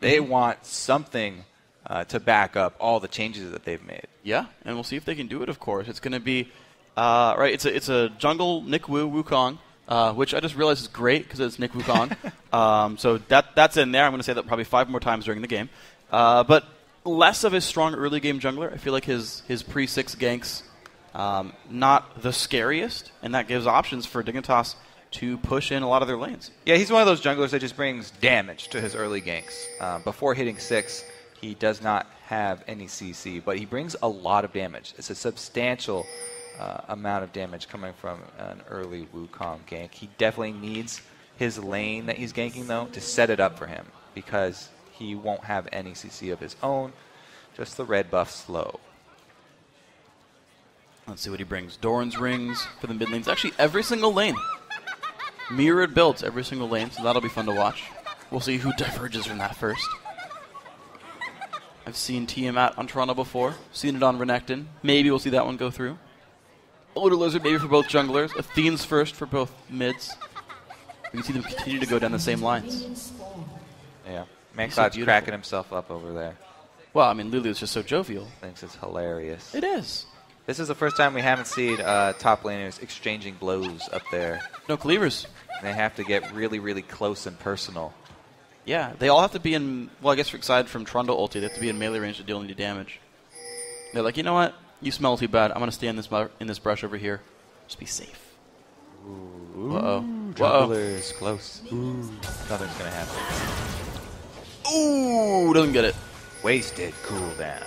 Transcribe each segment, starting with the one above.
They want something to back up all the changes that they've made. Yeah, and we'll see if they can do it, of course. It's going to be, right, it's a jungle Nick Wukong, which I just realized is great because it's Nick Wukong. So that's in there. I'm going to say that probably 5 more times during the game. But less of a strong early game jungler. I feel like his pre-6 ganks, not the scariest, and that gives options for Dignitas to push in a lot of their lanes. Yeah, he's one of those junglers that just brings damage to his early ganks. Before hitting 6, he does not have any CC, but he brings a lot of damage. It's a substantial amount of damage coming from an early Wukong gank. He definitely needs his lane that he's ganking, though, to set it up for him, because he won't have any CC of his own, just the red buff slow. Let's see what he brings. Doran's rings for the mid lanes. Actually, every single lane. Mirrored builds every single lane, so that'll be fun to watch. We'll see who diverges from that first. I've seen Tiamat on Toronto before. Seen it on Renekton. Maybe we'll see that one go through. Older Lizard maybe for both junglers. Athene's first for both mids. We can see them continue to go down the same lines. Yeah. ManCloud's so cracking himself up over there. Well, I mean, Lulu's just so jovial. Thinks it's hilarious. It is. This is the first time we haven't seen top laners exchanging blows up there. No cleavers. They have to get really, really close and personal. Yeah, they all have to be in, well, I guess aside from Trundle ulti, they have to be in melee range to deal any damage. They're like, you know what? You smell too bad. I'm going to stay in this brush over here. Just be safe. Ooh. Uh-oh. Jungler's close. Ooh. Nothing's going to happen. Ooh, doesn't get it. Wasted cooldown.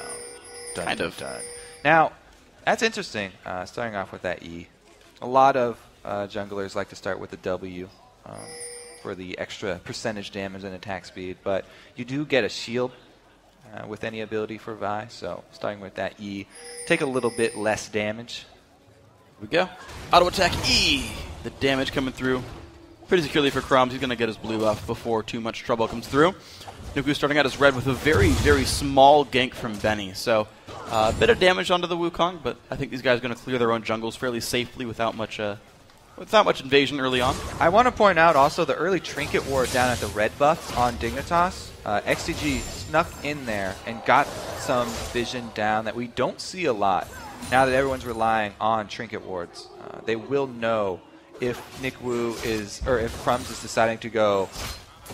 Kind of. Done. Now, that's interesting, starting off with that E. A lot of junglers like to start with the W for the extra percentage damage and attack speed, but you do get a shield with any ability for Vi, so starting with that E, take a little bit less damage. Here we go. Auto attack E. The damage coming through pretty securely for Crumbs. He's going to get his blue buff before too much trouble comes through. Nuku starting out as red with a very, very small gank from Benny. So a bit of damage onto the Wukong, but I think these guys are going to clear their own jungles fairly safely without much invasion early on. I want to point out also the early trinket ward down at the red buff on Dignitas. XDG snuck in there and got some vision down that we don't see a lot now that everyone's relying on trinket wards. They will know if Nick Wu is, or if Crumbs is deciding to go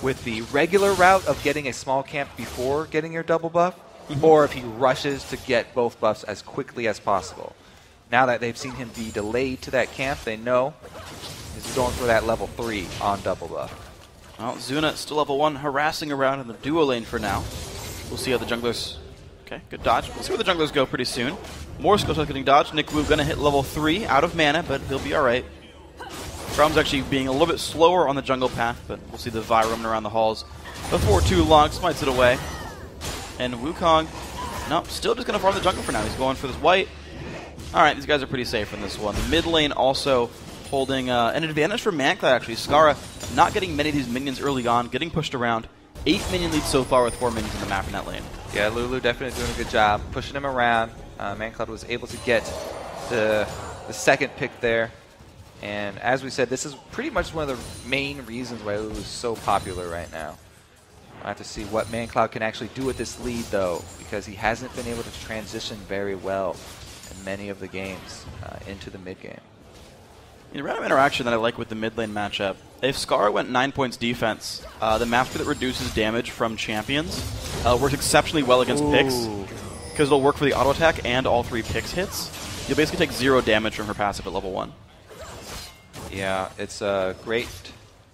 with the regular route of getting a small camp before getting your double buff, or if he rushes to get both buffs as quickly as possible. Now that they've seen him be delayed to that camp, they know he's going for that level 3 on double buff. Well, Zuna still level 1, harassing around in the duo lane for now. We'll see how the junglers... Okay, good dodge. We'll see where the junglers go pretty soon. More skill shots getting dodged. Nick Wu going to hit level 3 out of mana, but he'll be alright. Crum's actually being a little bit slower on the jungle path, but we'll see the Vi roaming around the halls before too long. Smites it away. And Wukong, no, still just going to farm the jungle for now. He's going for this white. Alright, these guys are pretty safe in this one. The mid lane also holding an advantage for ManCloud, actually. Skara not getting many of these minions early on, getting pushed around. 8 minion leads so far with 4 minions in the map in that lane. Yeah, Lulu definitely doing a good job pushing him around. ManCloud was able to get the second pick there. And as we said, this is pretty much one of the main reasons why Lulu is so popular right now. We'll have to see what ManCloud can actually do with this lead, though, because he hasn't been able to transition very well in many of the games into the mid game. The random interaction that I like with the mid lane matchup, if Skara went 9 points defense, the master that reduces damage from champions works exceptionally well against picks, because it'll work for the auto attack and all 3 picks hits. You'll basically take 0 damage from her passive at level 1. Yeah, it's a great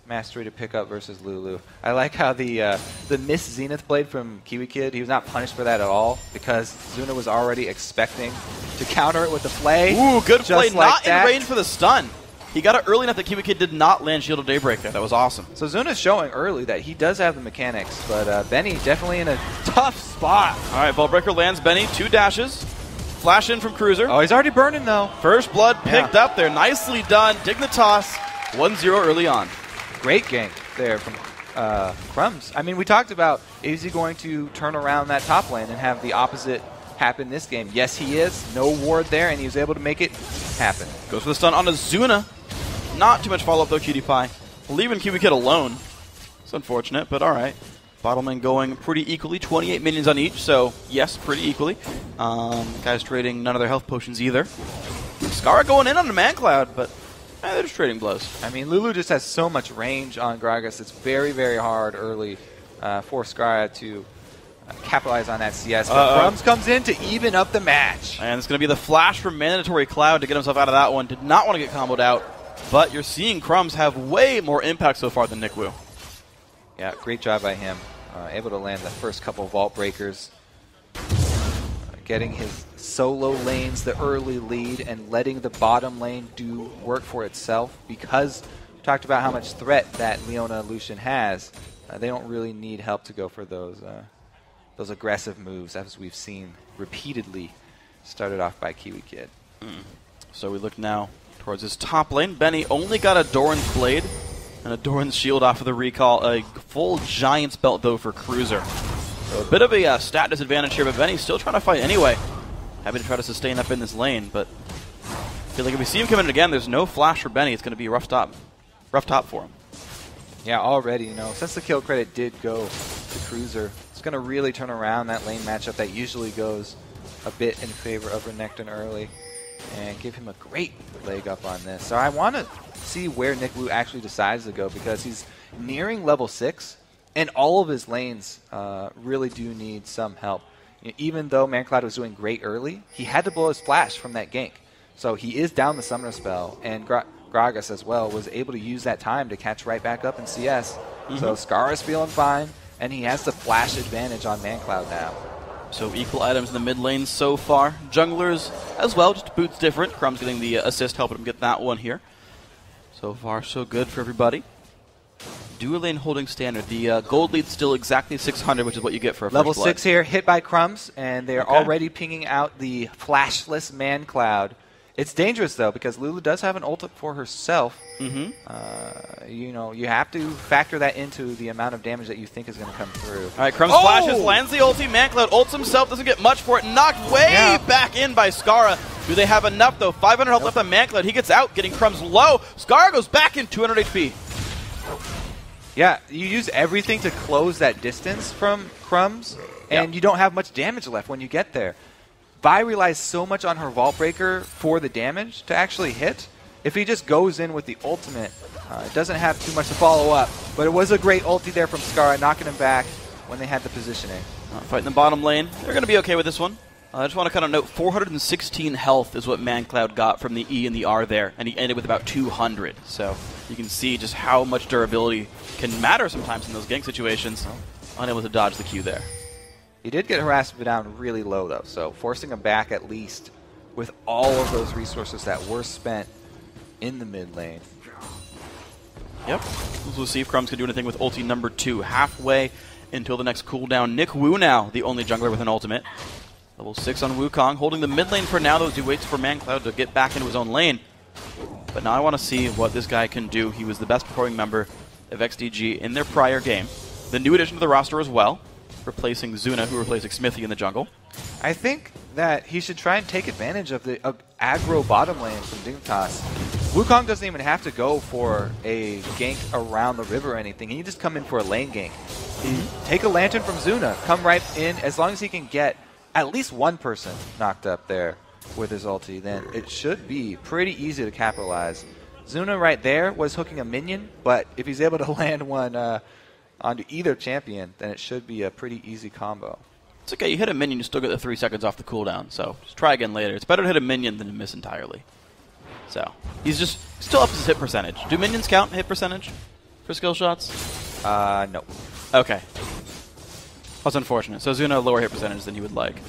mastery to pick up versus Lulu. I like how the miss Zenith blade from Kiwi Kid, he was not punished for that at all, because Zuna was already expecting to counter it with the play. Ooh, good play, like not in range for the stun. He got it early enough that Kiwi Kid did not land Shield of Daybreak there. That was awesome. So Zuna's showing early that he does have the mechanics, but Benny definitely in a tough spot. All right, Ballbreaker lands Benny, 2 dashes. Flash in from Cruiser. Oh, he's already burning, though. First blood picked up there. Nicely done. Dignitas, 1-0 early on. Great gank there from Crumbs. I mean, we talked about, is he going to turn around that top lane and have the opposite happen this game? Yes, he is. No ward there, and he was able to make it happen. Goes for the stun on Azuna. Not too much follow-up, though, Cutie Pie. Leaving Kiwi Kid alone. It's unfortunate, but all right. Bottom lane going pretty equally, 28 minions on each, so yes, pretty equally. Guys trading none of their health potions either. Skara going in on the Man Cloud, but they're just trading blows. I mean, Lulu just has so much range on Gragas. It's very, very hard early for Skara to capitalize on that CS. But Crumbs comes in to even up the match. And it's going to be the flash from Mandatory Cloud to get himself out of that one. Did not want to get comboed out, but you're seeing Crumbs have way more impact so far than Nick Wu. Yeah, great job by him. Able to land the first couple Vault Breakers. Getting his solo lanes the early lead and letting the bottom lane do work for itself, because we talked about how much threat that Leona Lucian has. They don't really need help to go for those aggressive moves, as we've seen repeatedly started off by Kiwi Kid. So we look now towards his top lane. Benny only got a Doran's Blade and a Doran's Shield off of the recall. A full Giant's Belt, though, for Cruiser. So a bit of a stat disadvantage here, but Benny's still trying to fight anyway. Happy to try to sustain up in this lane, but I feel like if we see him come in again, there's no flash for Benny. It's going to be a rough top for him. Yeah, already, since the kill credit did go to Cruiser, it's going to really turn around that lane matchup that usually goes a bit in favor of Renekton early and give him a great leg up on this. So I want to see where Nick Wu actually decides to go, because he's nearing level 6, and all of his lanes really do need some help. Even though ManCloud was doing great early, he had to blow his flash from that gank. So he is down the summoner spell, and Gragas as well was able to use that time to catch right back up in CS. So Skara's feeling fine, and he has the flash advantage on ManCloud now. So equal items in the mid lane so far. Junglers as well, just boots different. Crumb's getting the assist, helping him get that one here. So far, so good for everybody. Dual lane holding standard. The gold lead's still exactly 600, which is what you get for a level first blood. 6 here, hit by Crumbs, and they're already pinging out the flashless ManCloud. It's dangerous, though, because Lulu does have an ult up for herself. You have to factor that into the amount of damage that you think is going to come through. All right, Crumbs flashes, lands the ulti. ManCloud ults himself, doesn't get much for it. Knocked way back in by Skara. Do they have enough, though? 500 health left on ManCloud. He gets out, getting Crumbs low. Skara goes back in, 200 HP. Yeah, you use everything to close that distance from Crumbs, and you don't have much damage left when you get there. Vi relies so much on her Vault Breaker for the damage to actually hit. If he just goes in with the ultimate, it doesn't have too much to follow up. But it was a great ulti there from Skara, knocking him back when they had the positioning. Fighting the bottom lane. They're going to be okay with this one. I just want to kind of note 416 health is what ManCloud got from the E and the R there, and he ended with about 200. So you can see just how much durability can matter sometimes in those gank situations. Unable to dodge the Q there. He did get harassed down really low, though, so forcing him back at least with all of those resources that were spent in the mid lane. Yep. We'll see if Crumbs can do anything with ulti number 2. Halfway until the next cooldown. Nick Wu now, the only jungler with an ultimate. Level 6 on Wukong, holding the mid lane for now, though, as he waits for ManCloud to get back into his own lane. But now I want to see what this guy can do. He was the best performing member of XDG in their prior game. The new addition to the roster as well, replacing Zuna, who replaced Smithy in the jungle. I think that he should try and take advantage of the aggro bottom lane from Dignitas. Wukong doesn't even have to go for a gank around the river or anything. He can just come in for a lane gank. Take a lantern from Zuna, come right in. As long as he can get at least one person knocked up there with his ulti, then it should be pretty easy to capitalize. Zuna right there was hooking a minion, but if he's able to land one onto either champion, then it should be a pretty easy combo. It's okay, you hit a minion, you still get the 3 seconds off the cooldown, so just try again later. It's better to hit a minion than to miss entirely. So, he's just still up his hit percentage. Do minions count hit percentage for skill shots? No. Okay. That's unfortunate. So Zuna lower hit percentage than you would like.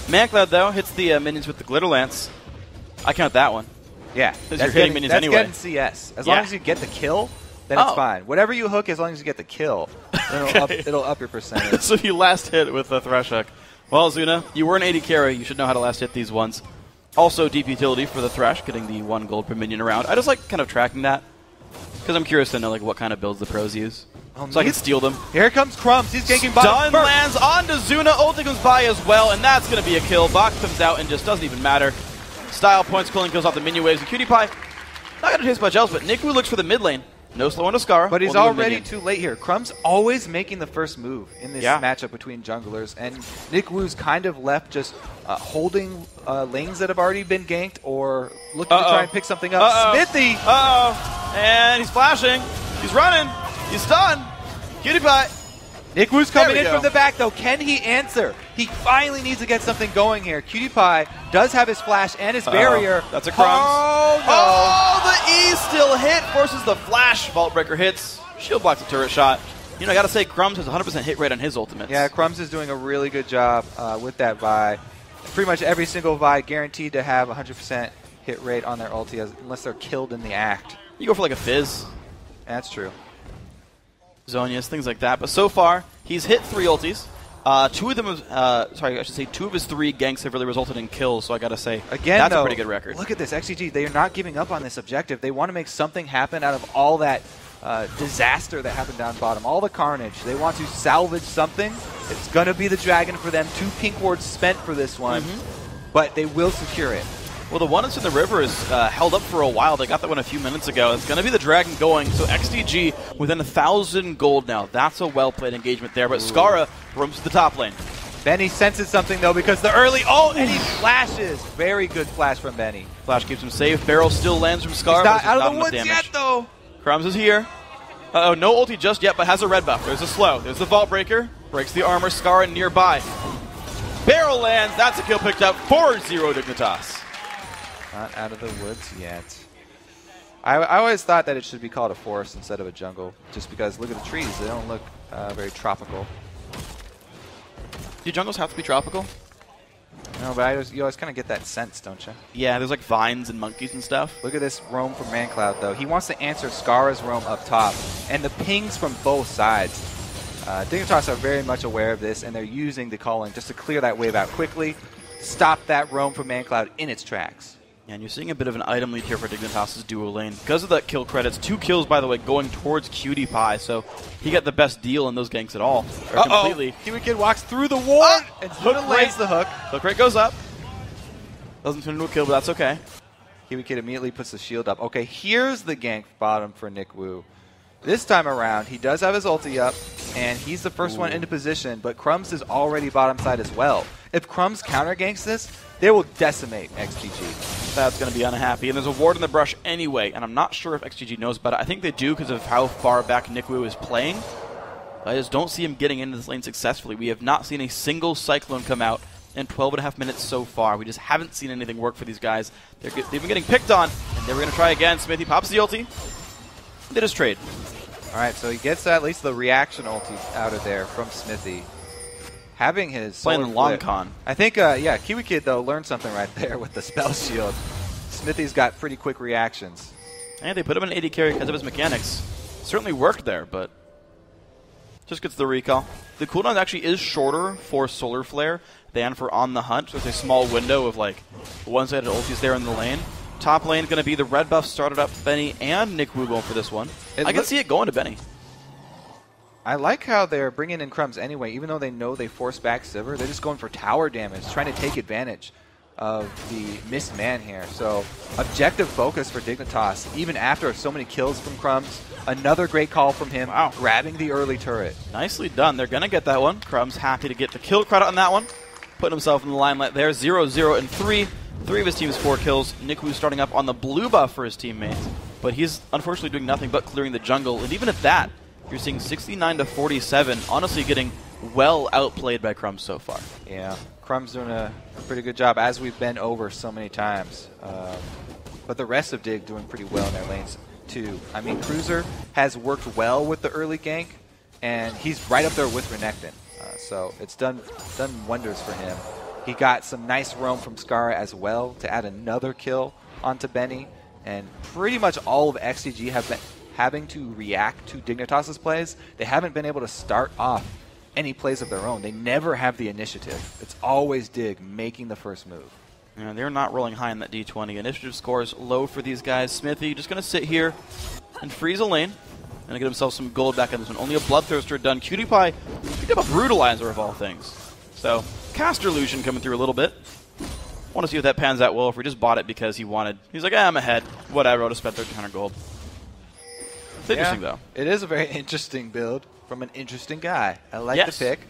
ManCloud, though, hits the minions with the Glitter Lance. I count that one. Yeah. Because you're hitting minions anyway. That's getting CS. As long as you get the kill, then it's fine. Whatever you hook, as long as you get the kill, it'll up your percentage. So you last hit with the Thresh hook. Well, Zuna, you were an 80 carry. You should know how to last hit these ones. Also, deep utility for the Thresh, getting the 1 gold per minion around. I just like kind of tracking that, because I'm curious to know what kind of builds the pros use. So I can steal them. Here comes Crumbs. He's ganking bottom. Stun lands onto Zuna. Ulti comes by as well, and that's going to be a kill. Box comes out and just doesn't even matter. Style points, cooling goes off the minion waves. And Cutie Pie, not going to chase much else, but Nick Wu looks for the mid lane. No slow on to Scar. But he's already too late here. Crumb's always making the first move in this matchup between junglers, and Nick Wu's kind of left just holding lanes that have already been ganked or looking to try and pick something up. Smithy! And he's flashing. He's running. He's stunned. Cutie Pie. Nick Wu's coming in from the back, though. Can he answer? He finally needs to get something going here. Cutie Pie does have his flash and his barrier. That's a Crumbs. Oh, no. Oh, the E still hit. Forces the flash. Vault Breaker hits. Shield blocks the turret shot. You know, I got to say, Crumbs has 100% hit rate on his ultimates. Yeah, Crumbs is doing a really good job with that Vi. Pretty much every single Vi guaranteed to have 100% hit rate on their ulti unless they're killed in the act. You go for like a Fizz. That's true. Zonias, things like that. But so far, he's hit 3 ultis. Two of his 3 ganks have really resulted in kills, so I gotta say, again, that's though, a pretty good record. Look at this, XDG, they are not giving up on this objective. They want to make something happen out of all that disaster that happened down bottom, all the carnage. They want to salvage something. It's gonna be the dragon for them. 2 pink wards spent for this one, but they will secure it. Well, the one that's in the river is held up for a while. They got that one a few minutes ago. It's going to be the dragon going. So XDG within 1,000 gold now. That's a well-played engagement there. But Skara roams to the top lane. Benny senses something, though, because the early... Oh, and he flashes. Very good flash from Benny. Flash keeps him safe. Barrel still lands from Skara. He's not out of the woods yet, though. Crumbs is here. Uh-oh, no ulti just yet, but has a red buff. There's a slow. There's the Vault Breaker. Breaks the armor. Skara nearby. Barrel lands. That's a kill picked up. 4-0 Dignitas. Not out of the woods yet. I always thought that it should be called a forest instead of a jungle, just because look at the trees. They don't look very tropical. Do jungles have to be tropical? No, but you always kind of get that sense, don't you? Yeah, there's like vines and monkeys and stuff. Look at this roam from Mancloud, though. He wants to answer Skara's roam up top, and the pings from both sides. Dignitas are very much aware of this, and they're using the calling just to clear that wave out quickly, stop that roam from Mancloud in its tracks. And you're seeing a bit of an item lead here for Dignitas' duo lane. Because of that kill credits, 2 kills, by the way, going towards Cutie Pie, so he got the best deal in those ganks at all. Completely. Kiwi Kid walks through the ward and lays the hook. Hook rate goes up. Doesn't turn into a kill, but that's okay. Kiwi Kid immediately puts the shield up. Okay, here's the gank bottom for Nick Wu. This time around, he does have his ulti up, and he's the first one into position, but Crumbs is already bottom side as well. If Crumbs counter ganks this, they will decimate XDG. That's going to be unhappy. And there's a ward in the brush anyway, and I'm not sure if XGG knows about it. I think they do because of how far back Nick Wu is playing. I just don't see him getting into this lane successfully. We have not seen a single Cyclone come out in 12.5 minutes so far. We just haven't seen anything work for these guys. They've been getting picked on, and they were going to try again. Smithy pops the ulti. They just trade. All right, so he gets at least the reaction ulti out of there from Smithy. Having his playing the long con. I think, Kiwi Kid, though, learned something right there with the spell shield. Smithy's got pretty quick reactions. And they put him in 80 carry because of his mechanics. Certainly worked there, but just gets the recall. The cooldown actually is shorter for Solar Flare than for On the Hunt, so it's a small window of like one-sided ultis there in the lane. Top lane going to be the red buff started up Benny and Nick Wu going for this one. I can see it going to Benny. I like how they're bringing in Crumbs anyway, even though they know they force back Sivir. They're just going for tower damage, trying to take advantage of the missed man here. So objective focus for Dignitas, even after so many kills from Crumbs. Another great call from him, grabbing the early turret. Nicely done. They're going to get that one. Crumbs happy to get the kill credit on that one. Putting himself in the limelight there. 0-0 and 3. 3 of his team's 4 kills. Nick Wu starting up on the blue buff for his teammates. But he's unfortunately doing nothing but clearing the jungle. And even at that, you're seeing 69-47, honestly getting well outplayed by Crumbs so far. Yeah, Crumbs doing a pretty good job, as we've been over so many times. But the rest of Dig doing pretty well in their lanes, too. I mean, Cruiser has worked well with the early gank, and he's right up there with Renekton. So it's done wonders for him. He got some nice roam from Skara as well to add another kill onto Benny. And pretty much all of XDG have been having to react to Dignitas' plays. They haven't been able to start off any plays of their own. They never have the initiative. It's always Dig making the first move. Yeah, they're not rolling high in that D20. Initiative score is low for these guys. Smithy just going to sit here and freeze a lane. And get himself some gold back in this one. Only a Bloodthirster done. Cutie Pie picked up a Brutalizer of all things. So, Caster Illusion coming through a little bit. Want to see if that pans out well. If we just bought it because he's like, I'm ahead. Whatever, I'll just spend 1,300 gold. It's interesting, though. It is a very interesting build from an interesting guy. I like the pick.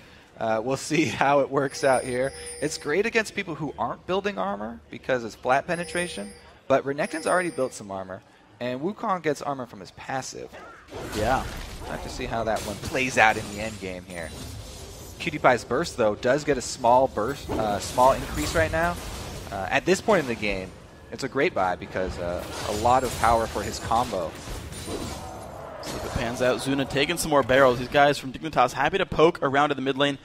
We'll see how it works out here. It's great against people who aren't building armor because it's flat penetration, but Renekton's already built some armor, and Wukong gets armor from his passive. Yeah. I have to see how that one plays out in the end game here. Cutie Pie's burst, though, does get a small burst, small increase right now. At this point in the game, it's a great buy because a lot of power for his combo. See if it pans out. Zuna taking some more barrels. These guys from Dignitas happy to poke around to the mid lane.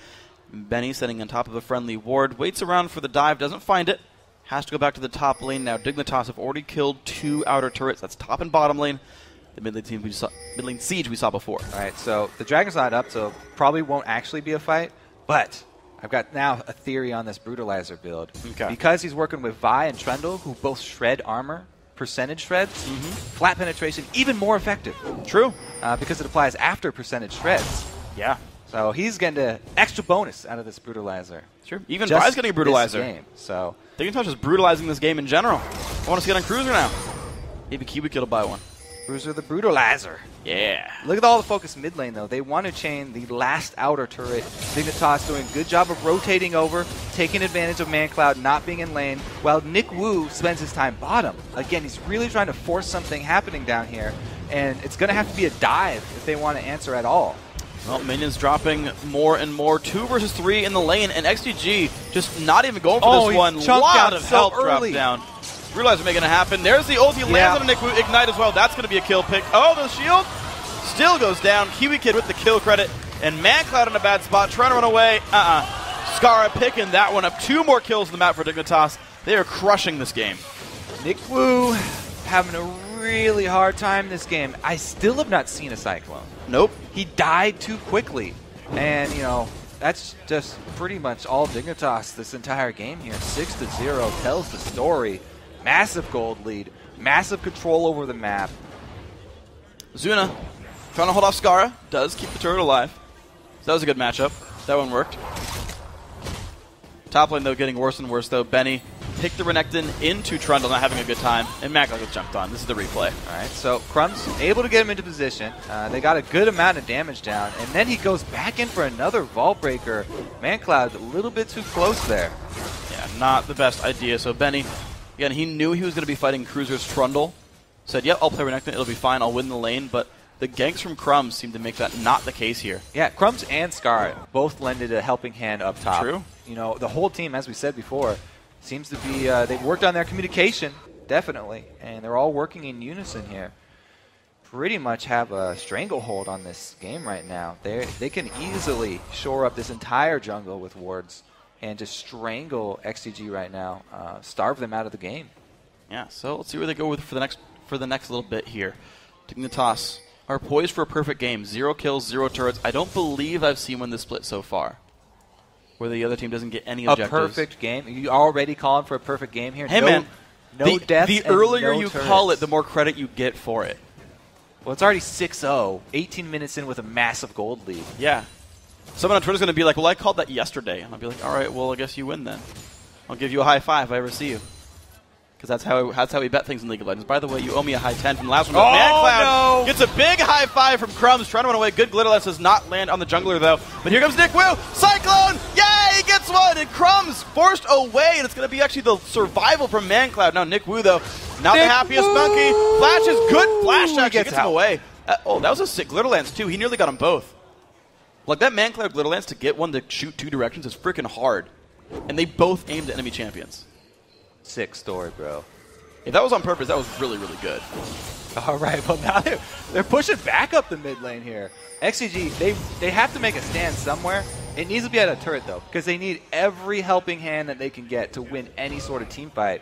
Benny sitting on top of a friendly ward. Waits around for the dive. Doesn't find it. Has to go back to the top lane. Now Dignitas have already killed 2 outer turrets. That's top and bottom lane. The mid lane siege we saw before. All right, so the Dragon's not up, so probably won't actually be a fight. But I've got now a theory on this Brutalizer build. Okay. Because he's working with Vi and Trundle, who both shred armor, percentage shreds, flat penetration, even more effective. True. Because it applies after percentage shreds. Yeah. So he's getting an extra bonus out of this Brutalizer. Sure. Even Vi's getting a Brutalizer. Game, so Dignitas is brutalizing this game in general. I want to see it on Cruiser now. Maybe Kiwi will buy one. Cruiser the Brutalizer. Yeah. Look at all the focus mid lane, though. They want to chain the last outer turret. Dignitas doing a good job of rotating over, taking advantage of ManCloud not being in lane, while Nick Wu spends his time bottom. Again, he's really trying to force something happening down here, and it's going to have to be a dive if they want to answer at all. Well, minions dropping more and more. 2 versus 3 in the lane, and XDG just not even going for this one. A lot of health drop down. Brutalizer making it happen. There's the ulti, lands on a Nick Wu, ignite as well. That's going to be a kill pick. Oh, the shield still goes down. Kiwi Kid with the kill credit, and ManCloud in a bad spot, trying to run away. Skara picking that one up. 2 more kills on the map for Dignitas. They are crushing this game. Nick Wu having a really hard time this game. I still have not seen a Cyclone. Nope. He died too quickly, and you know that's just pretty much all Dignitas this entire game here. 6-0 tells the story. Massive gold lead, massive control over the map. Zuna trying to hold off Skara. Does keep the turret alive. So that was a good matchup. That one worked. Top lane, though, getting worse and worse, though. Benny picked the Renekton into Trundle, not having a good time, and ManCloud gets jumped on. This is the replay. All right, so Crumb's able to get him into position. They got a good amount of damage down, and then he goes back in for another Vault Breaker. ManCloud a little bit too close there. Yeah, not the best idea. So Benny, again, he knew he was going to be fighting Cruiser's Trundle. Said, yep, I'll play Renekton. It'll be fine. I'll win the lane. But the ganks from Crumbs seem to make that not the case here. Yeah, Crumbs and Scar both lended a helping hand up top. True. You know, the whole team, as we said before, seems to be, they've worked on their communication, definitely. And they're all working in unison here. Pretty much have a stranglehold on this game right now. They can easily shore up this entire jungle with wards and just strangle XDG right now, starve them out of the game. Yeah, so let's see where they go with for the next little bit here. Dignitas are poised for a perfect game. 0 kills, 0 turrets. I don't believe I've seen one this split so far, where the other team doesn't get any objectives. A perfect game? You already calling for a perfect game here? Hey, man. No deaths. The earlier no you turrets. call it, the more credit you get for it. Well, it's already 6-0, 18 minutes in with a massive gold lead. Yeah. Someone on Twitter's going to be like, well, I called that yesterday. And I'll be like, all right, well, I guess you win then. I'll give you a high 5 if I ever see you. Because that's how we bet things in League of Legends. By the way, you owe me a high 10 from the last one. ManCloud gets a big high 5 from Crumbs, trying to run away. Good Glitterless does not land on the jungler, though. But here comes Nick Wu. Cyclone! Yay! He gets one! And Crumbs forced away, and it's going to be actually the survival from ManCloud. Now Nick Wu, though, not the happiest monkey. Flash is good. Flash actually gets him away. That was a sick Glitterlance, too. He nearly got them both. Like, that ManCloud Glitterlance to get one to shoot 2 directions is freaking hard. And they both aimed at enemy champions. Sick story, bro. If that was on purpose, that was really, really good. All right, well, now they're pushing back up the mid lane here. XDG, they have to make a stand somewhere. It needs to be at a turret, though, because they need every helping hand that they can get to win any sort of team fight.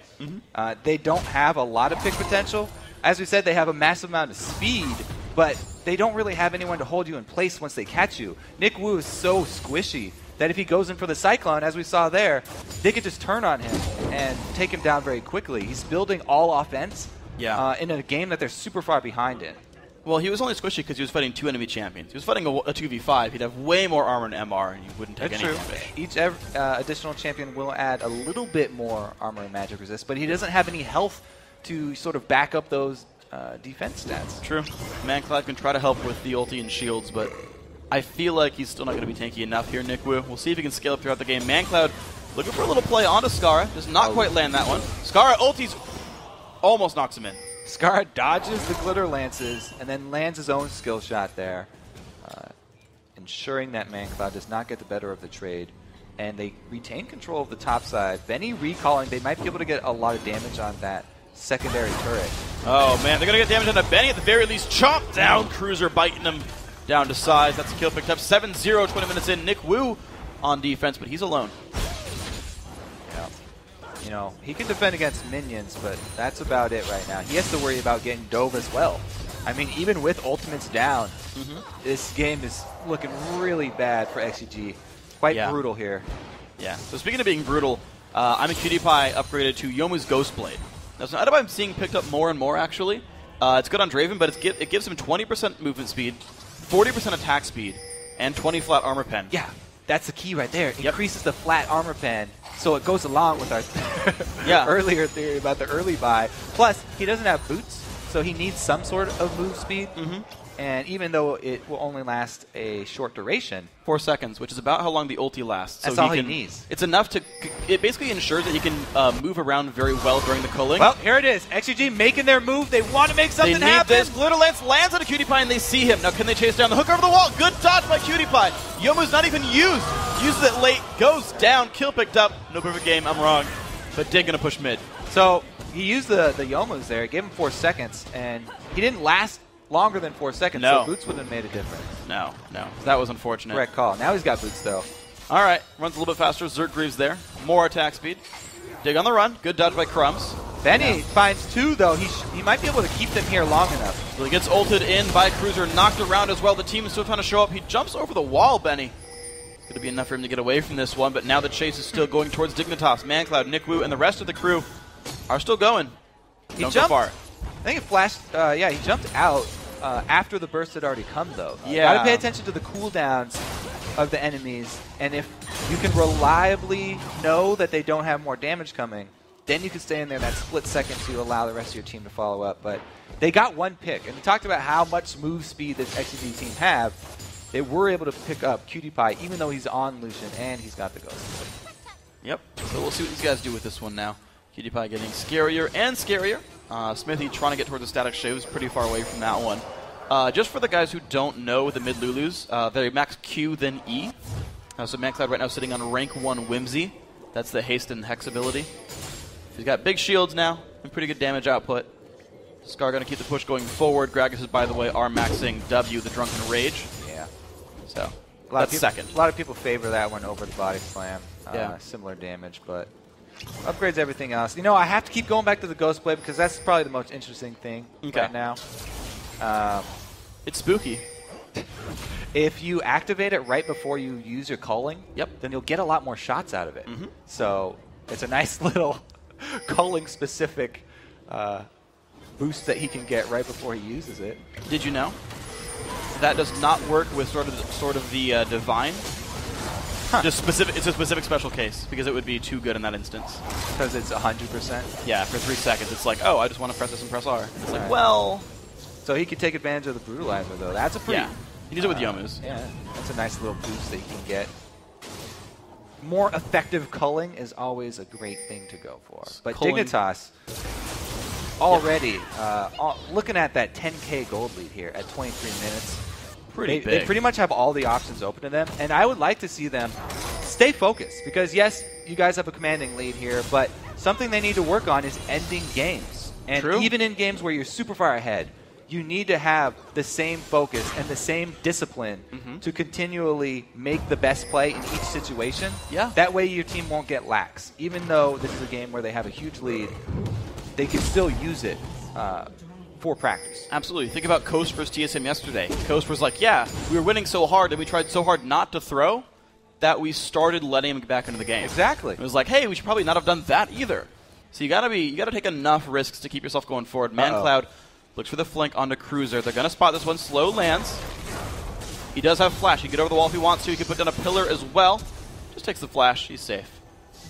They don't have a lot of pick potential. As we said, they have a massive amount of speed, but they don't really have anyone to hold you in place once they catch you. Nick Wu is so squishy that if he goes in for the Cyclone, as we saw there, they could just turn on him and take him down very quickly. He's building all offense in a game that they're super far behind in. Well, he was only squishy because he was fighting 2 enemy champions. He was fighting a 2v5. He'd have way more armor and MR, and he wouldn't take any damage. Each additional champion will add a little bit more armor and magic resist, but he doesn't have any health to sort of back up those defense stats. True. ManCloud can try to help with the ulti and shields, but I feel like he's still not going to be tanky enough here, Nikwu. We'll see if he can scale up throughout the game. ManCloud looking for a little play onto Skara. Does not quite land that one. Skara ultis almost knocks him in. Skara dodges the glitter lances and then lands his own skill shot there, ensuring that ManCloud does not get the better of the trade. And they retain control of the top side. Benny recalling, they might be able to get a lot of damage on that secondary turret. Oh man, they're going to get damage on Benny at the very least. Chomp down, Cruiser biting him down to size. That's a kill picked up. 7-0, 20 minutes in. Nikwu on defense, but he's alone. Yeah. You know, he can defend against minions, but that's about it right now. He has to worry about getting dove as well. I mean, even with ultimates down, this game is looking really bad for XDG. Quite brutal here. Yeah. So speaking of being brutal, I'm a PewDiePie upgraded to Yomu's Ghostblade. Now, it's an item I'm seeing picked up more and more, actually. It's good on Draven, but it gives him 20% movement speed, 40% attack speed, and 20 flat armor pen. Yeah, that's the key right there. Increases the flat armor pen, so it goes along with our earlier theory about the early buy. Plus, he doesn't have boots, so he needs some sort of move speed. And even though it will only last a short duration, 4 seconds, which is about how long the ulti lasts. That's all he needs. It's enough to. It basically ensures that he can move around very well during the culling. Well, here it is. XDG making their move. They want to make something happen. They need this. Glitter Lance lands on a PewDiePie and they see him. Now, can they chase down the hook over the wall? Good dodge by PewDiePie. Yomu's not even used. Uses it late. Goes down. Kill picked up. No perfect game. I'm wrong. But Dig gonna push mid. So he used the Yomus there. Gave him 4 seconds, and he didn't last longer than 4 seconds, so boots would have made a difference. No. That was unfortunate. Correct call. Now he's got boots, though. All right. Runs a little bit faster. Zerg Greaves there. More attack speed. Dig on the run. Good dodge by Crumbs. Benny finds 2, though. He might be able to keep them here long enough. So he gets ulted in by Cruiser. Knocked around as well. The team is still trying to show up. He jumps over the wall, Benny. It's going to be enough for him to get away from this one, but now the chase is still going towards Dignitas. ManCloud, Nikwu, and the rest of the crew are still going. He jumped far. I think it flashed. He jumped out. After the burst had already come, though. Got to pay attention to the cooldowns of the enemies, and if you can reliably know that they don't have more damage coming, then you can stay in there that split second to allow the rest of your team to follow up. But they got one pick, and we talked about how much move speed this XDG team have. They were able to pick up PewDiePie, even though he's on Lucian, and he's got the Ghost. Yep. So we'll see what these guys do with this one now. PewDiePie getting scarier and scarier. Smithy trying to get towards the static shaves, pretty far away from that one. Just for the guys who don't know the mid Lulus, they max Q then E. So ManCloud right now sitting on rank 1 Whimsy. That's the haste and hex ability. He's got big shields now and pretty good damage output. Scar going to keep the push going forward. Gragas is, by the way, maxing W, the Drunken Rage. Yeah. So that's second. A lot of people favor that one over the Body Slam. Similar damage, but upgrades everything else. You know, I have to keep going back to the Ghost Blade because that's probably the most interesting thing right now. It's spooky. If you activate it right before you use your culling, then you'll get a lot more shots out of it. So it's a nice little culling-specific boost that he can get right before he uses it. Did you know that does not work with sort of the divine? Just specific. It's a specific special case because it would be too good in that instance. Because it's 100%. Yeah, for 3 seconds, it's like, oh, I just want to press this and press R. It's like, well. So he could take advantage of the Brutalizer, though. That's a pretty. Yeah, he needs it with Yomus. Yeah, that's a nice little boost that he can get. More effective culling is always a great thing to go for. But Dignitas already looking at that 10K gold lead here at 23 minutes. They pretty much have all the options open to them, and I would like to see them stay focused because, yes, you guys have a commanding lead here, but something they need to work on is ending games. And even in games where you're super far ahead, you need to have the same focus and the same discipline to continually make the best play in each situation. Yeah. That way your team won't get lax. Even though this is a game where they have a huge lead, they can still use it for practice. Absolutely. Think about Coast versus TSM yesterday. Coast was like, yeah, we were winning so hard and we tried so hard not to throw that we started letting him get back into the game. Exactly. It was like, hey, we should probably not have done that either. So you gotta take enough risks to keep yourself going forward. ManCloud looks for the flank onto Cruiser. They're gonna spot this one. Slow lands. He does have flash. He can get over the wall if he wants to. He can put down a pillar as well. Just takes the flash. He's safe.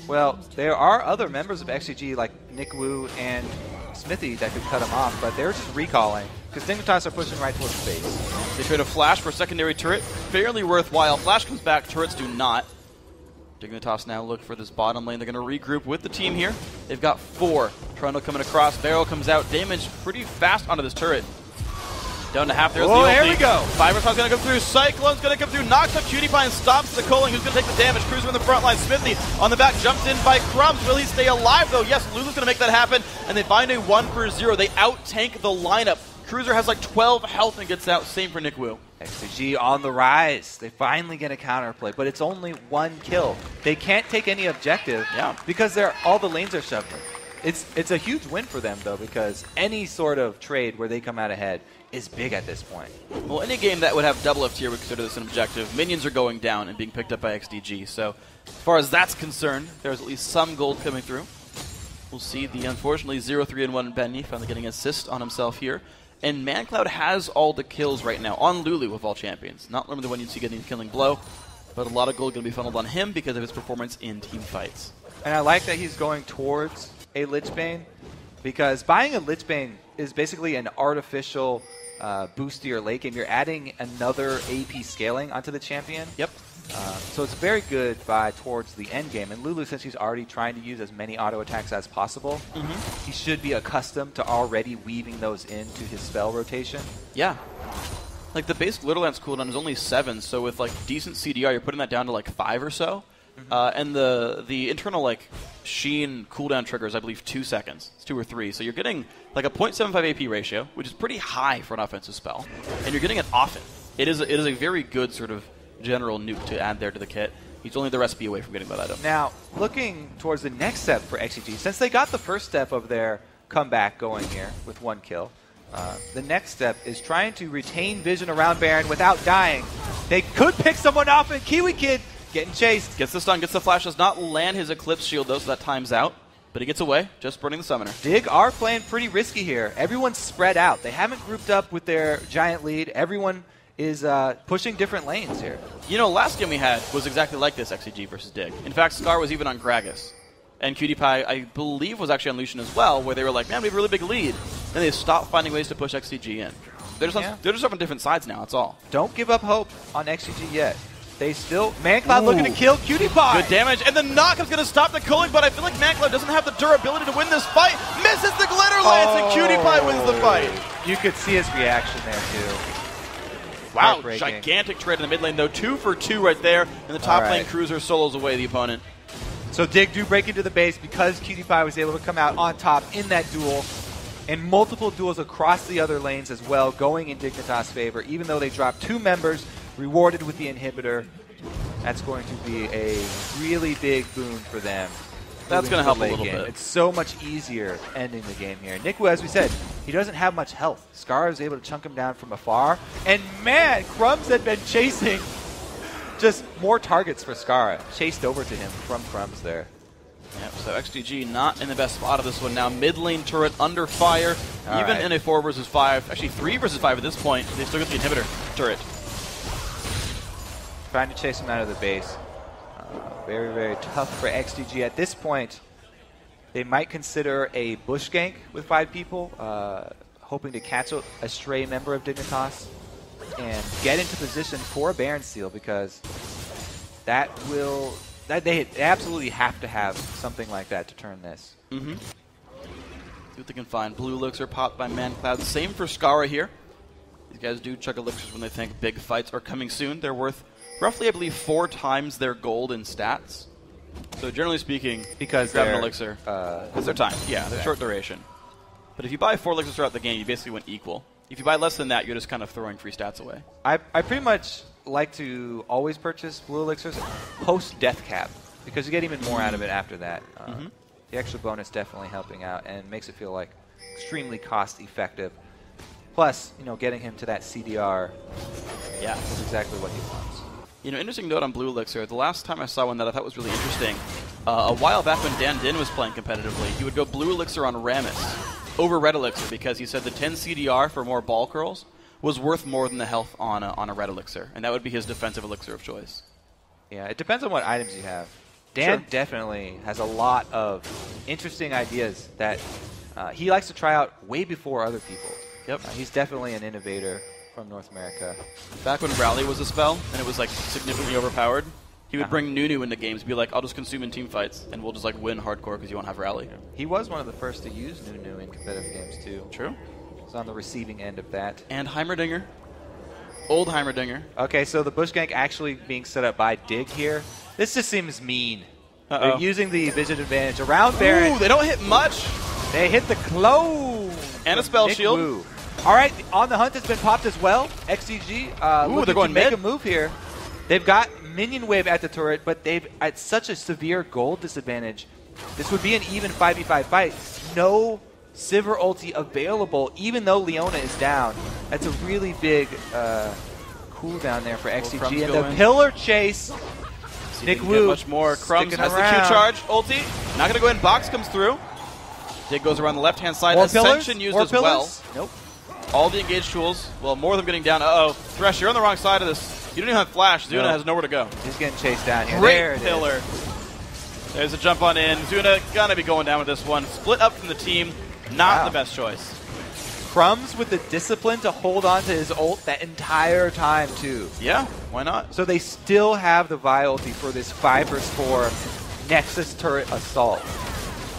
Well, there are other members of XDG like Nikwu and Smithy that could cut him off, but they were just recalling because Dignitas are pushing right towards the base. They trade a flash for a secondary turret. Fairly worthwhile. Flash comes back. Turrets do not. Dignitas now look for this bottom lane. They're going to regroup with the team here. They've got 4. Trundle coming across. Barrel comes out. Damage pretty fast onto this turret. Down to half. There's the there we go. Fiber's going to come through. Cyclone's going to come through. Knocks up Cutie-Pie and stops the Culling, who's going to take the damage. Cruiser in the front line. Smithy on the back. Jumped in by Crumbs. Will he stay alive, though? Yes, Lulu's going to make that happen. And they find a 1-for-0. They out-tank the lineup. Cruiser has like 12 health and gets out. Same for Nick Wu. XDG on the rise. They finally get a counterplay, but it's only 1 kill. They can't take any objective because all the lanes are shoved in. It's a huge win for them, though, because any sort of trade where they come out ahead is big at this point. Well, any game that would have double FT would consider this an objective. Minions are going down and being picked up by XDG. So as far as that's concerned, there's at least some gold coming through. We'll see the, unfortunately, 0-3-1 Benny finally getting an assist on himself here. And ManCloud has all the kills right now on Lulu of all champions. Not normally the one you'd see getting a killing blow, but a lot of gold going to be funneled on him because of his performance in team fights. And I like that he's going towards a Lich Bane, because buying a Lich Bane is basically an artificial boost to your late game. You're adding another AP scaling onto the champion. Yep. So it's a very good buy towards the end game. And Lulu, since he's already trying to use as many auto attacks as possible, he should be accustomed to already weaving those into his spell rotation. Yeah. Like the base Glitterlance cooldown is only 7, so with like decent CDR, you're putting that down to like 5 or so. And the internal like Sheen cooldown trigger is, I believe, 2 seconds. It's 2 or 3. So you're getting like a 0.75 AP ratio, which is pretty high for an offensive spell. And you're getting it often. It is a very good sort of general nuke to add there to the kit. He's only the recipe away from getting that item. Now, looking towards the next step for XDG, since they got the first step of their comeback going here with 1 kill, the next step is trying to retain vision around Baron without dying. They could pick someone off, and Kiwi Kid getting chased. Gets the stun, gets the flash, does not land his Eclipse shield though, so that times out. But he gets away, just burning the summoner. Dig are playing pretty risky here. Everyone's spread out. They haven't grouped up with their giant lead. Everyone is pushing different lanes here. You know, last game we had was exactly like this, XDG versus Dig. In fact, Scar was even on Gragas. And Cutie-Pie, I believe, was actually on Lucian as well, where they were like, man, we have a really big lead. Then they stopped finding ways to push XDG in. They're just on different sides now, that's all. Don't give up hope on XDG yet. They still... ManCloud looking to kill Cutie-Pie. Good damage. And the knock-up's going to stop the culling, but I feel like ManCloud doesn't have the durability to win this fight. Misses the glitter lance, and Cutie-Pie wins the fight. You could see his reaction there, too. Wow, gigantic trade in the mid lane, though. 2 for 2 right there. And the top lane Cruiser solos away the opponent. So Dig do break into the base because Cutie-Pie was able to come out on top in that duel. And multiple duels across the other lanes as well, going in Dignitas' favor. Even though they dropped 2 members, rewarded with the inhibitor, that's going to be a really big boon for them. That's going to help a little bit. It's so much easier ending the game here. Nick Wu, as we said, he doesn't have much health. Scar is able to chunk him down from afar. And man, Crumbs had been chasing just more targets for Scar. Chased over to him from Crumbs there. Yep, so XDG not in the best spot of this one now. Mid lane turret under fire. Even in a 4 versus 5, actually 3 versus 5 at this point, they still get the inhibitor turret. Trying to chase him out of the base. Very, very tough for XDG at this point. They might consider a bush gank with 5 people, hoping to catch a stray member of Dignitas and get into position for a Baron Seal, because they absolutely have to have something like that to turn this. See what they can find. Blue Elixir popped by ManCloud. Same for Skara here. These guys do chug elixirs when they think big fights are coming soon. They're worth roughly, I believe, 4 times their gold in stats. So generally speaking, because grab an elixir. Because they're time. Yeah, they're short duration. But if you buy 4 elixirs throughout the game, you basically went equal. If you buy less than that, you're just kind of throwing free stats away. I pretty much like to always purchase blue elixirs post death cap, because you get even more out of it after that. The extra bonus definitely helping out and makes it feel like extremely cost effective. Plus, you know, getting him to that CDR, is exactly what he wants. You know, interesting note on Blue Elixir. The last time I saw one that I thought was really interesting, a while back when Dan Din was playing competitively, he would go Blue Elixir on Rammus over Red Elixir, because he said the 10 CDR for more ball curls was worth more than the health on a Red Elixir, and that would be his defensive elixir of choice. Yeah, it depends on what items you have. Dan definitely has a lot of interesting ideas that he likes to try out way before other people. Yep. He's definitely an innovator from North America. Back when Rally was a spell and it was like significantly overpowered, he would bring Nunu into games, be like, I'll just consume in team fights, and we'll just like win hardcore because you won't have Rally. He was one of the first to use Nunu in competitive games too. True. He's on the receiving end of that. And Heimerdinger. Old Heimerdinger. Okay, so the bush gank actually being set up by Dig here. This just seems mean. They're using the vision advantage around Baron. Ooh, they don't hit much. They hit the clone. And a spell Nick shield. Wu. All right, On the Hunt has been popped as well. XDG Ooh, looking they're going to make mid. a move here. They've got minion wave at the turret, but they've at such a severe gold disadvantage. This would be an even 5v5 fight. No Sivir ulti available, even though Leona is down. That's a really big cooldown there for XDG. And the pillar chase. Nick Wu much more. Crumbs has around. the Q charge. Ulti. Not going to go in. Box comes through. Dig goes around the left-hand side. More Ascension pillars? used More as pillars? well. Nope. All the engaged tools. Well, more of them getting down. Uh-oh. Thresh, you're on the wrong side of this. You don't even have Flash. Zuna has nowhere to go. He's getting chased down here. Great there it pillar. is. There's a jump on in. Zuna gonna be going down with this one. Split up from the team. Not the best choice. Crumbs with the discipline to hold on to his ult that entire time, too. Yeah, why not? So they still have the Vi ulti for this 5 vs 4 Nexus turret assault.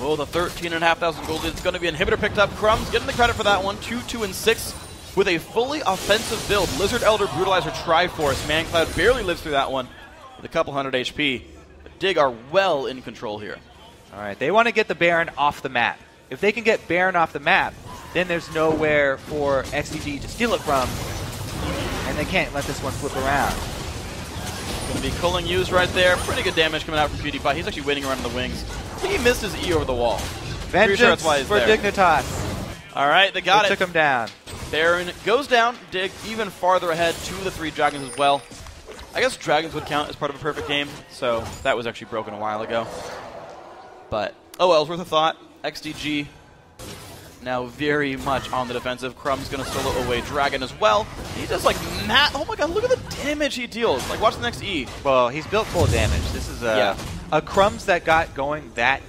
Oh, the 13,500 gold is going to be inhibitor picked up. Crumbs getting the credit for that one. 2, 2, and 6 with a fully offensive build. Lizard Elder Brutalizer Triforce. ManCloud barely lives through that one with a couple hundred HP. But Dig are well in control here. All right, they want to get the Baron off the map. If they can get Baron off the map, then there's nowhere for XDG to steal it from, and they can't let this one flip around. Going to be culling used right there. Pretty good damage coming out from PewDiePie. He's actually waiting around in the wings. I think he missed his E over the wall. Vengeance sure that's why he's for there. Dignitas. All right, they got They it. took him down. Baron goes down. Dig even farther ahead. 2 of the 3 dragons as well. I guess dragons would count as part of a perfect game, so that was actually broken a while ago. But, oh well, it's worth a thought. XDG now very much on the defensive. Crumb's going to solo away Dragon as well. He does like oh my god, look at the damage he deals. Like, watch the next E. Well, he's built full damage. This is a Crumbs that got going that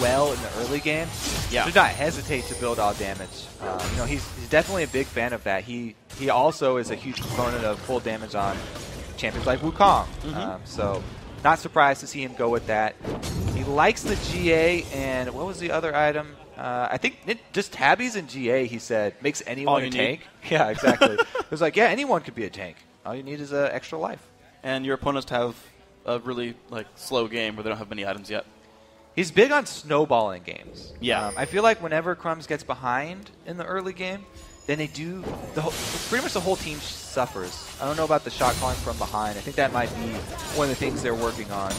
well in the early game. Yeah. Do not hesitate to build all damage. You know, he's definitely a big fan of that. He also is a huge proponent of full damage on champions like Wukong. So not surprised to see him go with that. He likes the GA, and what was the other item? I think just tabbies and GA, he said, makes anyone a tank. Yeah, exactly. It was like, yeah, anyone could be a tank. All you need is an extra life. And your opponents have a really like slow game where they don't have many items yet. He's big on snowballing games. Yeah. I feel like whenever Crumbs gets behind in the early game, then they do pretty much the whole team suffers. I don't know about the shot calling from behind. I think that might be one of the things they're working on.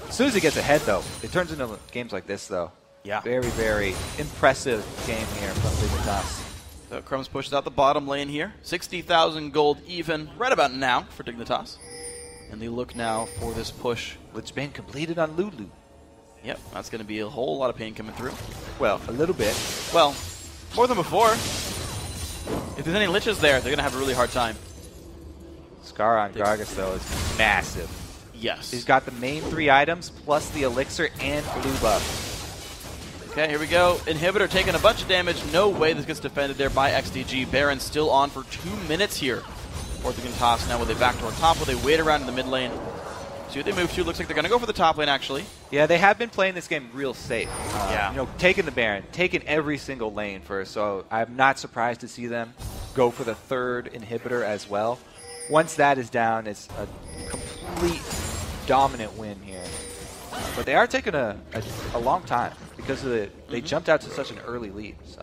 As soon as he gets ahead, though, it turns into games like this, though. Yeah. Very, very impressive game here from Dignitas. So Crumbs pushes out the bottom lane here. 60,000 gold even right about now for Dignitas. And they look now for this push. Lich Bane completed on Lulu. Yep, that's going to be a whole lot of pain coming through. Well, a little bit. Well, more than before. If there's any Liches there, they're going to have a really hard time. Scar on Gragas, though, is massive. Yes. He's got the main 3 items, plus the Elixir and blue buff. Okay, here we go. Inhibitor taking a bunch of damage. No way this gets defended there by XDG. Baron still on for 2 minutes here. For the Dignitas now with a backdoor top. Will they wait around in the mid lane? See what they move to. Looks like they're going to go for the top lane, actually. Yeah, they have been playing this game real safe. Yeah. You know, taking the Baron, taking every single lane first. So I'm not surprised to see them go for the 3rd inhibitor as well. Once that is down, it's a complete dominant win here. But they are taking a long time because of they jumped out to such an early lead. So.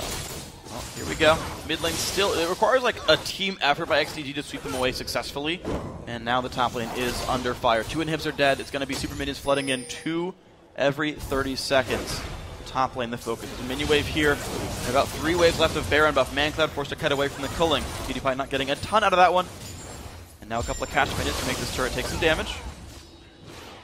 Well, here we go. Mid lane still, it requires like a team effort by XDG to sweep them away successfully. And now the top lane is under fire. 2 inhibs are dead. It's going to be super minions flooding in 2 every 30 seconds. Top lane the focus. There's a mini wave here. And about 3 waves left of Baron buff. ManCloud forced to cut away from the culling. PewDiePie not getting a ton out of that one. And now a couple of catch minions to make this turret take some damage.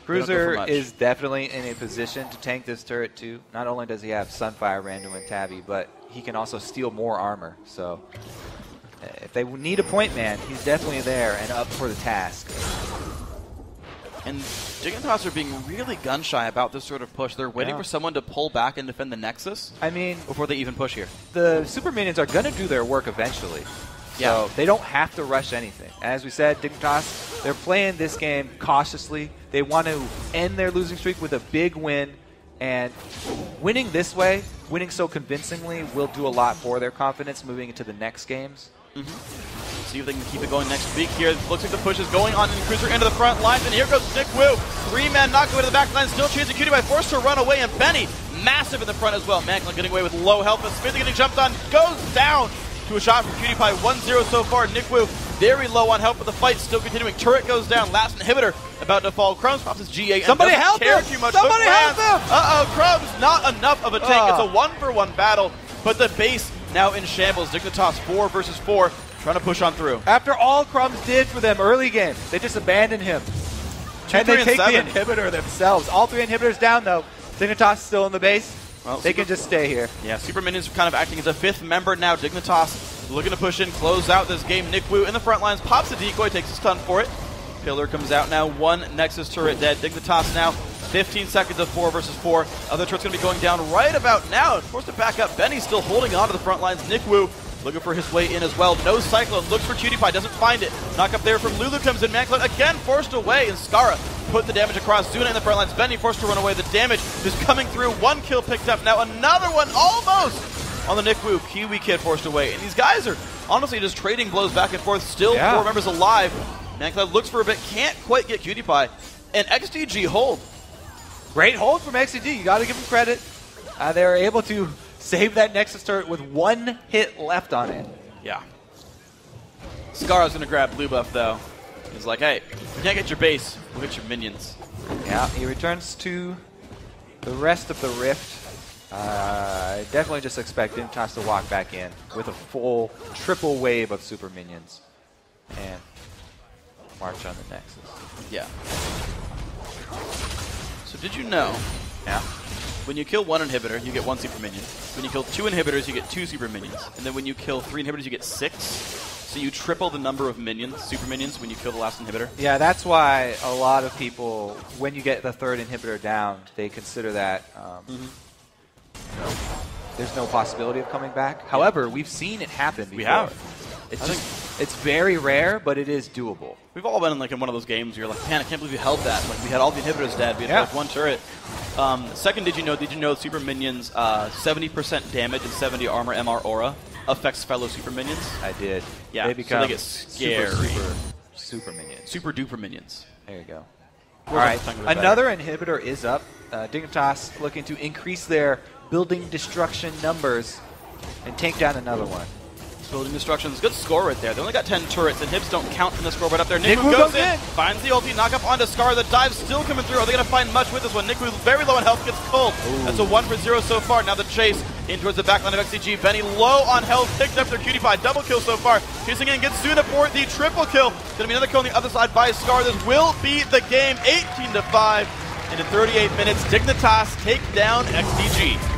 Cruiser is definitely in a position to tank this turret too. Not only does he have Sunfire, Random, and Tabby, but he can also steal more armor. So if they need a point man, he's definitely there and up for the task. And Dignitas are being really gun-shy about this sort of push. They're waiting for someone to pull back and defend the Nexus before they even push here. The Super Minions are going to do their work eventually. So they don't have to rush anything. As we said, Dignitas, they're playing this game cautiously. They want to end their losing streak with a big win. And winning this way, winning so convincingly, will do a lot for their confidence moving into the next games. See if they can keep it going next week here. Looks like the push is going on in Cruiser into the front lines, and here goes Nick Wu. 3-man knocked away to the back line, still chasing Cutie forced to run away, and Benny massive in the front as well. Macklin getting away with low health, but Smith getting jumped on, goes down to a shot from Cutie 1-0 so far. Nick Wu very low on health, but the fight still continuing. Turret goes down, last inhibitor about to fall. Crumbs pops his GA and Somebody help him! Too much. Somebody help him! Uh-oh, Crumbs, not enough of a tank. It's a 1-for-1 battle, but the base now in shambles. Dignitas 4 versus 4, trying to push on through. After all Crumbs did for them early game, they just abandoned him. And they take the inhibitor themselves. All 3 inhibitors down, though. Dignitas still in the base. Well, they can just stay here. Yeah, Super Minions are kind of acting as a 5th member now. Dignitas looking to push in, close out this game. Nick Wu in the front lines, pops a decoy, takes a stun for it. Pillar comes out now, 1 Nexus turret dead. Dignitas now, 15 seconds of 4 versus 4. Other turret's going to be going down right about now. Forced to back up. Benny still holding on to the front lines. Nick Wu looking for his way in as well. No Cyclone, looks for Cutie doesn't find it. Knock up there from Lulu comes in. Macklin again forced away, and Skara put the damage across. Zuna in the front lines. Benny forced to run away. The damage is coming through. 1 kill picked up. Now another one almost on the Nick Wu. Kiwi Kid forced away. And these guys are honestly just trading blows back and forth. Still 4 members alive. Macklin looks for a bit. Can't quite get Cutie And XDG hold. Great hold from XDG. You got to give them credit. They were able to save that Nexus turret with 1 hit left on it. Yeah. Skara's going to grab blue buff, though. He's like, hey, if you can't get your base, we'll get your minions. Yeah, he returns to the rest of the Rift. I definitely just expect Dignitas to walk back in with a full triple wave of super minions and march on the Nexus. Yeah. So did you know? Yeah. When you kill 1 inhibitor, you get 1 super minion. When you kill 2 inhibitors, you get 2 super minions. And then when you kill 3 inhibitors, you get 6. So you triple the number of minions, super minions, when you kill the last inhibitor. Yeah, that's why a lot of people, when you get the 3rd inhibitor down, they consider that you know, there's no possibility of coming back. However, we've seen it happen before. We have. It's very rare, but it is doable. We've all been in one of those games where you're like, man, I can't believe you held that. Like, we had all the inhibitors dead. We had like 1 turret. Second, did you know super minions 70% damage and 70 armor MR aura affects fellow super minions? I did. Yeah, they become so they get scary. Super minions. Super duper minions. There you go. All right, another inhibitor is up. Dignitas looking to increase their building destruction numbers and take down another one. Building destructions, good score right there. They only got 10 turrets, and Hips don't count in the score right up there. Nick Wu goes in, finds the ulti, knock up onto Scar. The dive's still coming through. Are they going to find much with this one? Nick Wu very low on health, gets cold. Ooh. That's a 1-for-0 so far. Now the chase in towards the backline of XDG. Benny low on health, picked up their Cutie double kill so far. Chasing in, gets Zuna for the triple kill. Going to be another kill on the other side by Scar. This will be the game, 18-5. And in 38 minutes, Dignitas take down XDG.